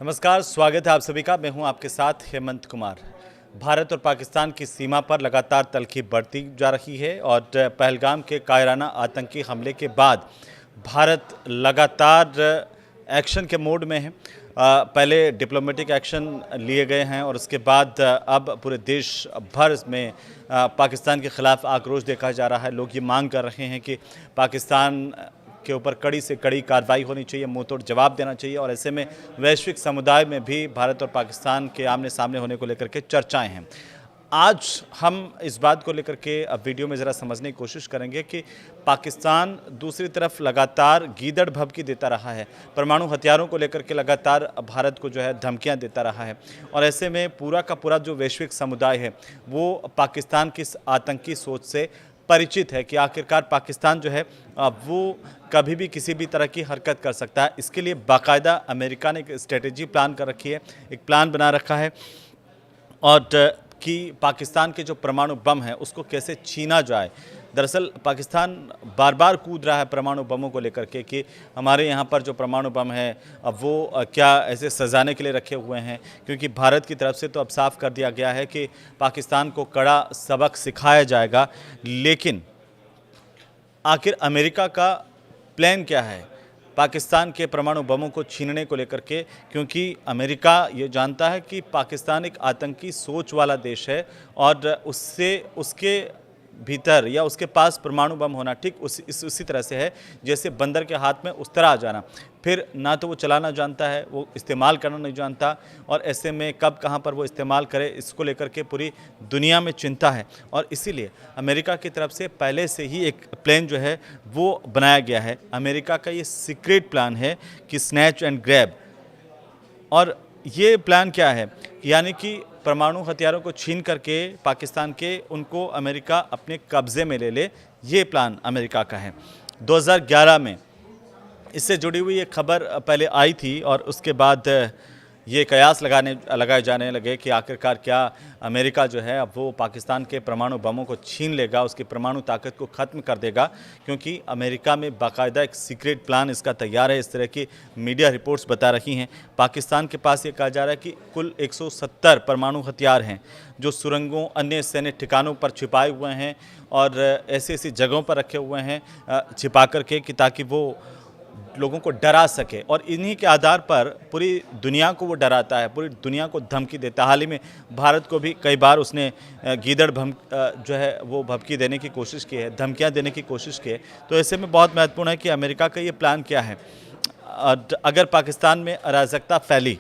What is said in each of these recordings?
नमस्कार, स्वागत है आप सभी का। मैं हूं आपके साथ हेमंत कुमार। भारत और पाकिस्तान की सीमा पर लगातार तल्खी बढ़ती जा रही है और पहलगाम के कायराना आतंकी हमले के बाद भारत लगातार एक्शन के मोड में है। पहले डिप्लोमेटिक एक्शन लिए गए हैं और उसके बाद अब पूरे देश भर में पाकिस्तान के खिलाफ आक्रोश देखा जा रहा है। लोग ये मांग कर रहे हैं कि पाकिस्तान के ऊपर कड़ी से कड़ी कार्रवाई होनी चाहिए, मुंह तोड़ जवाब देना चाहिए। और ऐसे में वैश्विक समुदाय में भी भारत और पाकिस्तान के आमने सामने होने को लेकर के चर्चाएं हैं। आज हम इस बात को लेकर के अब वीडियो में ज़रा समझने की कोशिश करेंगे कि पाकिस्तान दूसरी तरफ लगातार गीदड़ भभकी देता रहा है, परमाणु हथियारों को लेकर के लगातार भारत को जो है धमकियां देता रहा है। और ऐसे में पूरा का पूरा जो वैश्विक समुदाय है वो पाकिस्तान की इस आतंकी सोच से परिचित है कि आखिरकार पाकिस्तान जो है वो कभी भी किसी भी तरह की हरकत कर सकता है। इसके लिए बाकायदा अमेरिका ने एक स्ट्रेटेजी प्लान कर रखी है, एक प्लान बना रखा है और कि पाकिस्तान के जो परमाणु बम है उसको कैसे छीना जाए। दरअसल पाकिस्तान बार बार कूद रहा है परमाणु बमों को लेकर के कि हमारे यहाँ पर जो परमाणु बम है अब वो क्या ऐसे सजाने के लिए रखे हुए हैं, क्योंकि भारत की तरफ से तो अब साफ कर दिया गया है कि पाकिस्तान को कड़ा सबक सिखाया जाएगा। लेकिन आखिर अमेरिका का प्लान क्या है पाकिस्तान के परमाणु बमों को छीनने को लेकर के, क्योंकि अमेरिका ये जानता है कि पाकिस्तान एक आतंकी सोच वाला देश है और उसके भीतर या उसके पास परमाणु बम होना ठीक उसी तरह से है जैसे बंदर के हाथ में उस तरह आ जाना। फिर ना तो वो चलाना जानता है, वो इस्तेमाल करना नहीं जानता और ऐसे में कब कहाँ पर वो इस्तेमाल करे इसको लेकर के पूरी दुनिया में चिंता है। और इसीलिए अमेरिका की तरफ से पहले से ही एक प्लान जो है वो बनाया गया है। अमेरिका का ये सीक्रेट प्लान है कि स्नैच एंड ग्रैब। और ये प्लान क्या है, यानी कि परमाणु हथियारों को छीन करके पाकिस्तान के उनको अमेरिका अपने कब्ज़े में ले ले, ये प्लान अमेरिका का है। 2011 में इससे जुड़ी हुई एक खबर पहले आई थी और उसके बाद ये कयास लगाए जाने लगे कि आखिरकार क्या अमेरिका जो है अब वो पाकिस्तान के परमाणु बमों को छीन लेगा, उसकी परमाणु ताकत को ख़त्म कर देगा, क्योंकि अमेरिका में बाकायदा एक सीक्रेट प्लान इसका तैयार है। इस तरह की मीडिया रिपोर्ट्स बता रही हैं। पाकिस्तान के पास ये कहा जा रहा है कि कुल 170 परमाणु हथियार हैं जो सुरंगों, अन्य सैन्य ठिकानों पर छिपाए हुए हैं और ऐसी ऐसी जगहों पर रखे हुए हैं छिपा करके कि ताकि वो लोगों को डरा सके। और इन्हीं के आधार पर पूरी दुनिया को वो डराता है, पूरी दुनिया को धमकी देता है। हाल ही में भारत को भी कई बार उसने गीदड़ जो है वो भभकी देने की कोशिश की है, धमकियां देने की कोशिश की है। तो ऐसे में बहुत महत्वपूर्ण है कि अमेरिका का ये प्लान क्या है। अगर पाकिस्तान में अराजकता फैली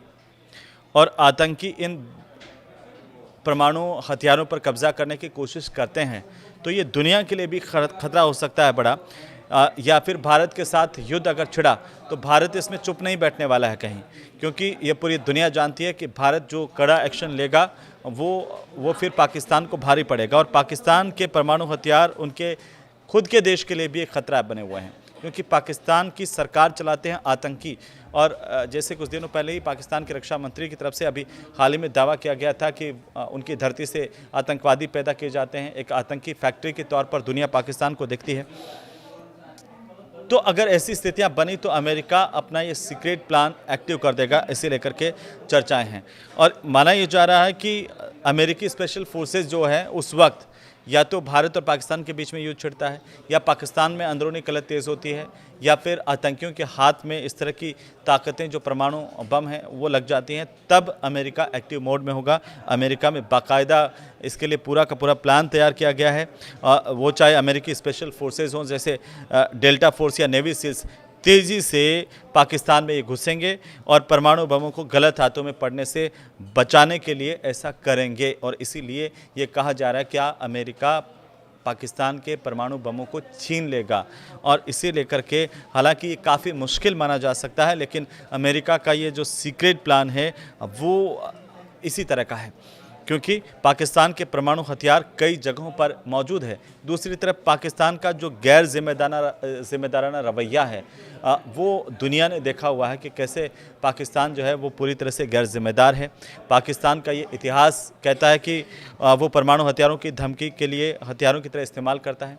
और आतंकी इन परमाणु हथियारों पर कब्जा करने की कोशिश करते हैं तो ये दुनिया के लिए भी खतरा हो सकता है बड़ा। या फिर भारत के साथ युद्ध अगर छिड़ा तो भारत इसमें चुप नहीं बैठने वाला है कहीं, क्योंकि ये पूरी दुनिया जानती है कि भारत जो कड़ा एक्शन लेगा वो फिर पाकिस्तान को भारी पड़ेगा। और पाकिस्तान के परमाणु हथियार उनके खुद के देश के लिए भी एक खतरा बने हुए हैं, क्योंकि पाकिस्तान की सरकार चलाते हैं आतंकी। और जैसे कुछ दिनों पहले ही पाकिस्तान के रक्षा मंत्री की तरफ से अभी हाल ही में दावा किया गया था कि उनकी धरती से आतंकवादी पैदा किए जाते हैं, एक आतंकी फैक्ट्री के तौर पर दुनिया पाकिस्तान को देखती है। तो अगर ऐसी स्थितियां बनी तो अमेरिका अपना ये सीक्रेट प्लान एक्टिव कर देगा, इसे लेकर के चर्चाएं हैं। और माना ये जा रहा है कि अमेरिकी स्पेशल फोर्सेस जो है उस वक्त या तो भारत और पाकिस्तान के बीच में युद्ध छिड़ता है, या पाकिस्तान में अंदरूनी कलह तेज़ होती है, या फिर आतंकियों के हाथ में इस तरह की ताकतें जो परमाणु बम हैं वो लग जाती हैं, तब अमेरिका एक्टिव मोड में होगा। अमेरिका में बाकायदा इसके लिए पूरा का पूरा प्लान तैयार किया गया है। वो चाहे अमेरिकी स्पेशल फोर्सेज हों जैसे डेल्टा फोर्स या नेवी सील्स, तेज़ी से पाकिस्तान में ये घुसेंगे और परमाणु बमों को गलत हाथों में पड़ने से बचाने के लिए ऐसा करेंगे। और इसीलिए ये कहा जा रहा है क्या अमेरिका पाकिस्तान के परमाणु बमों को छीन लेगा। और इसे लेकर के हालांकि ये काफ़ी मुश्किल माना जा सकता है, लेकिन अमेरिका का ये जो सीक्रेट प्लान है वो इसी तरह का है, क्योंकि पाकिस्तान के परमाणु हथियार कई जगहों पर मौजूद है। दूसरी तरफ पाकिस्तान का जो गैर जिम्मेदाराना रवैया है वो दुनिया ने देखा हुआ है कि कैसे पाकिस्तान जो है वो पूरी तरह से गैर जिम्मेदार है। पाकिस्तान का ये इतिहास कहता है कि वो परमाणु हथियारों की धमकी के लिए हथियारों की तरह इस्तेमाल करता है।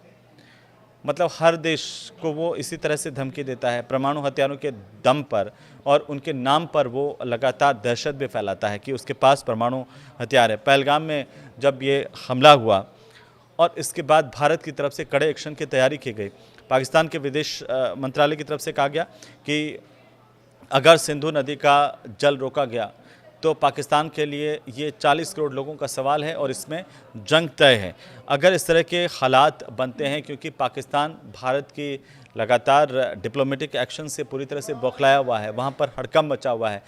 मतलब हर देश को वो इसी तरह से धमकी देता है, परमाणु हथियारों के दम पर और उनके नाम पर वो लगातार दहशत भी फैलाता है कि उसके पास परमाणु हथियार है। पहलगाम में जब ये हमला हुआ और इसके बाद भारत की तरफ से कड़े एक्शन की तैयारी की गई। पाकिस्तान के विदेश मंत्रालय की तरफ से कहा गया कि अगर सिंधु नदी का जल रोका गया तो पाकिस्तान के लिए ये 40 करोड़ लोगों का सवाल है और इसमें जंग तय है। अगर इस तरह के हालात बनते हैं, क्योंकि पाकिस्तान भारत की लगातार डिप्लोमेटिक एक्शन से पूरी तरह से बौखलाया हुआ है, वहाँ पर हड़कंप मचा हुआ है।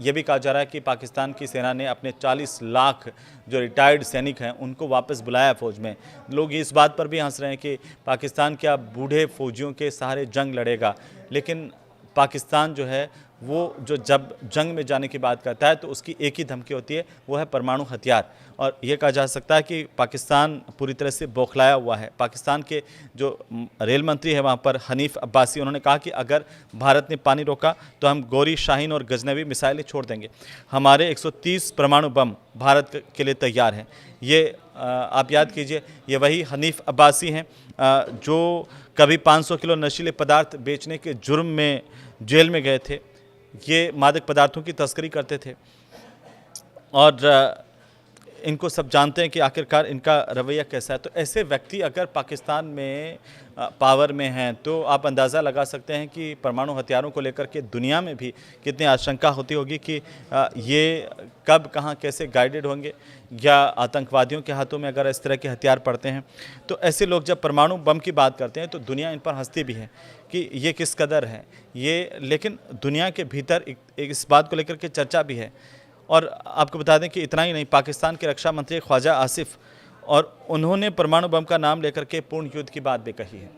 ये भी कहा जा रहा है कि पाकिस्तान की सेना ने अपने 40 लाख जो रिटायर्ड सैनिक हैं उनको वापस बुलाया फ़ौज में। लोग इस बात पर भी हंस रहे हैं कि पाकिस्तान क्या बूढ़े फ़ौजियों के सहारे जंग लड़ेगा, लेकिन पाकिस्तान जो है वो जो जब जंग में जाने की बात करता है तो उसकी एक ही धमकी होती है, वो है परमाणु हथियार। और ये कहा जा सकता है कि पाकिस्तान पूरी तरह से बौखलाया हुआ है। पाकिस्तान के जो रेल मंत्री है वहाँ पर हनीफ अब्बासी, उन्होंने कहा कि अगर भारत ने पानी रोका तो हम गोरी, शाहीन और गजनवी मिसाइलें छोड़ देंगे। हमारे 130 परमाणु बम भारत के लिए तैयार हैं। ये आप याद कीजिए, ये वही हनीफ अब्बासी हैं जो कभी 500 किलो नशीले पदार्थ बेचने के जुर्म में जेल में गए थे। ये मादक पदार्थों की तस्करी करते थे और इनको सब जानते हैं कि आखिरकार इनका रवैया कैसा है। तो ऐसे व्यक्ति अगर पाकिस्तान में पावर में हैं तो आप अंदाज़ा लगा सकते हैं कि परमाणु हथियारों को लेकर के दुनिया में भी कितनी आशंका होती होगी कि ये कब कहाँ कैसे गाइडेड होंगे, या आतंकवादियों के हाथों में अगर इस तरह के हथियार पड़ते हैं तो ऐसे लोग जब परमाणु बम की बात करते हैं तो दुनिया इन पर हंसती भी है कि ये किस कदर है ये। लेकिन दुनिया के भीतर इस बात को लेकर के चर्चा भी है। और आपको बता दें कि इतना ही नहीं, पाकिस्तान के रक्षा मंत्री ख्वाजा आसिफ, और उन्होंने परमाणु बम का नाम लेकर के पूर्ण युद्ध की बात भी कही है।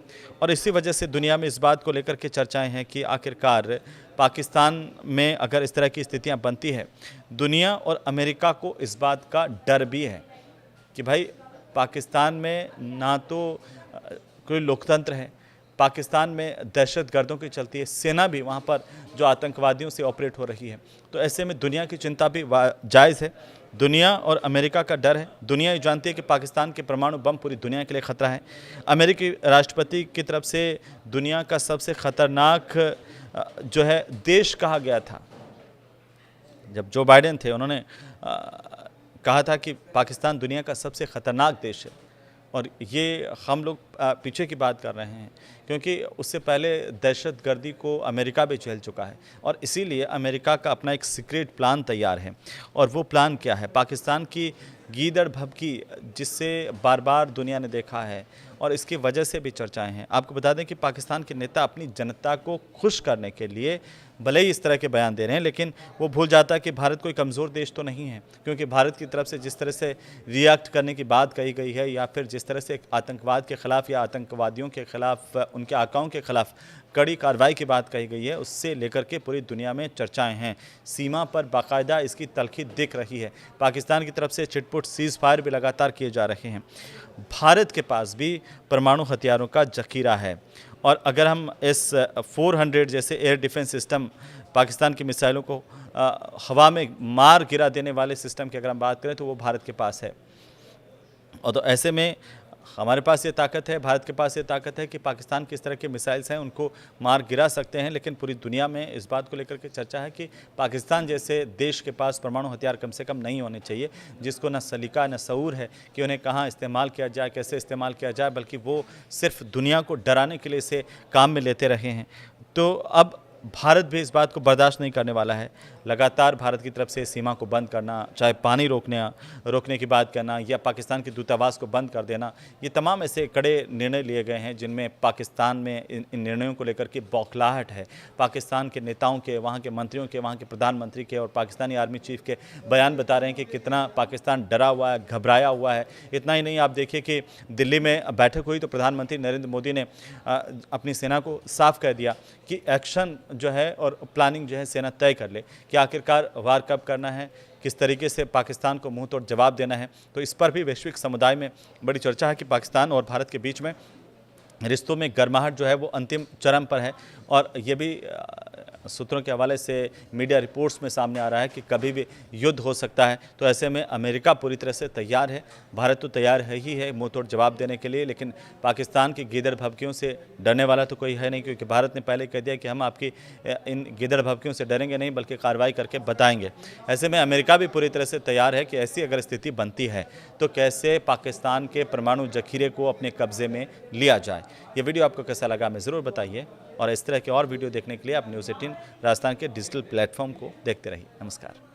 और इसी वजह से दुनिया में इस बात को लेकर के चर्चाएं हैं कि आखिरकार पाकिस्तान में अगर इस तरह की स्थितियां बनती है, दुनिया और अमेरिका को इस बात का डर भी है कि भाई पाकिस्तान में ना तो कोई लोकतंत्र है, पाकिस्तान में दहशतगर्दों की चलती है, सेना भी वहाँ पर जो आतंकवादियों से ऑपरेट हो रही है। तो ऐसे में दुनिया की चिंता भी जायज़ है। दुनिया और अमेरिका का डर है। दुनिया ये जानती है कि पाकिस्तान के परमाणु बम पूरी दुनिया के लिए ख़तरा है। अमेरिकी राष्ट्रपति की तरफ से दुनिया का सबसे ख़तरनाक जो है देश कहा गया था। जब जो बाइडेन थे उन्होंने कहा था कि पाकिस्तान दुनिया का सबसे ख़तरनाक देश है। और ये हम लोग पीछे की बात कर रहे हैं, क्योंकि उससे पहले दहशतगर्दी को अमेरिका भी झेल चुका है और इसीलिए अमेरिका का अपना एक सीक्रेट प्लान तैयार है। और वो प्लान क्या है? पाकिस्तान की गीदड़ भभकी, जिससे बार बार दुनिया ने देखा है और इसकी वजह से भी चर्चाएं हैं। आपको बता दें कि पाकिस्तान के नेता अपनी जनता को खुश करने के लिए भले ही इस तरह के बयान दे रहे हैं, लेकिन वो भूल जाता है कि भारत कोई कमज़ोर देश तो नहीं है, क्योंकि भारत की तरफ से जिस तरह से रिएक्ट करने की बात कही गई है, या फिर जिस तरह से आतंकवाद के ख़िलाफ़ या आतंकवादियों के ख़िलाफ़, उनके आकाओं के ख़िलाफ़ कड़ी कार्रवाई की बात कही गई है, उससे लेकर के पूरी दुनिया में चर्चाएं हैं। सीमा पर बाकायदा इसकी तलखी दिख रही है। पाकिस्तान की तरफ से चिटपुट सीज़ फायर भी लगातार किए जा रहे हैं। भारत के पास भी परमाणु हथियारों का जखीरा है और अगर हम इस 400 जैसे एयर डिफेंस सिस्टम, पाकिस्तान की मिसाइलों को हवा में मार गिरा देने वाले सिस्टम की अगर हम बात करें तो वो भारत के पास है। और तो ऐसे में हमारे पास ये ताकत है, भारत के पास ये ताकत है कि पाकिस्तान किस तरह के मिसाइल्स हैं उनको मार गिरा सकते हैं। लेकिन पूरी दुनिया में इस बात को लेकर के चर्चा है कि पाकिस्तान जैसे देश के पास परमाणु हथियार कम से कम नहीं होने चाहिए, जिसको न सलीका न शऊर है कि उन्हें कहाँ इस्तेमाल किया जाए, कैसे इस्तेमाल किया जाए, बल्कि वो सिर्फ दुनिया को डराने के लिए इसे काम में लेते रहे हैं। तो अब भारत भी इस बात को बर्दाश्त नहीं करने वाला है। लगातार भारत की तरफ से सीमा को बंद करना, चाहे पानी रोकने की बात करना या पाकिस्तान के दूतावास को बंद कर देना, ये तमाम ऐसे कड़े निर्णय लिए गए हैं जिनमें पाकिस्तान में इन निर्णयों को लेकर के बौखलाहट है। पाकिस्तान के नेताओं के, वहाँ के मंत्रियों के, वहाँ के प्रधानमंत्री के और पाकिस्तानी आर्मी चीफ के बयान बता रहे हैं कि कितना पाकिस्तान डरा हुआ है, घबराया हुआ है। इतना ही नहीं, आप देखिए कि दिल्ली में बैठक हुई तो प्रधानमंत्री नरेंद्र मोदी ने अपनी सेना को साफ कह दिया कि एक्शन जो है और प्लानिंग जो है सेना तय कर ले कि आखिरकार वार कब करना है, किस तरीके से पाकिस्तान को मुंह तोड़ जवाब देना है। तो इस पर भी वैश्विक समुदाय में बड़ी चर्चा है कि पाकिस्तान और भारत के बीच में रिश्तों में गर्माहट जो है वो अंतिम चरम पर है। और ये भी सूत्रों के हवाले से मीडिया रिपोर्ट्स में सामने आ रहा है कि कभी भी युद्ध हो सकता है। तो ऐसे में अमेरिका पूरी तरह से तैयार है, भारत तो तैयार है ही है मुंह तोड़ जवाब देने के लिए, लेकिन पाकिस्तान की गीदड़ भभकियों से डरने वाला तो कोई है नहीं, क्योंकि भारत ने पहले कह दिया कि हम आपकी इन गीदड़ भभकियों से डरेंगे नहीं बल्कि कार्रवाई करके बताएंगे। ऐसे में अमेरिका भी पूरी तरह से तैयार है कि ऐसी अगर स्थिति बनती है तो कैसे पाकिस्तान के परमाणु जखीरे को अपने कब्जे में लिया जाए। ये वीडियो आपको कैसा लगा हमें ज़रूर बताइए, और इस तरह के और वीडियो देखने के लिए आप न्यूज़ 18 राजस्थान के डिजिटल प्लेटफॉर्म को देखते रहिए। नमस्कार।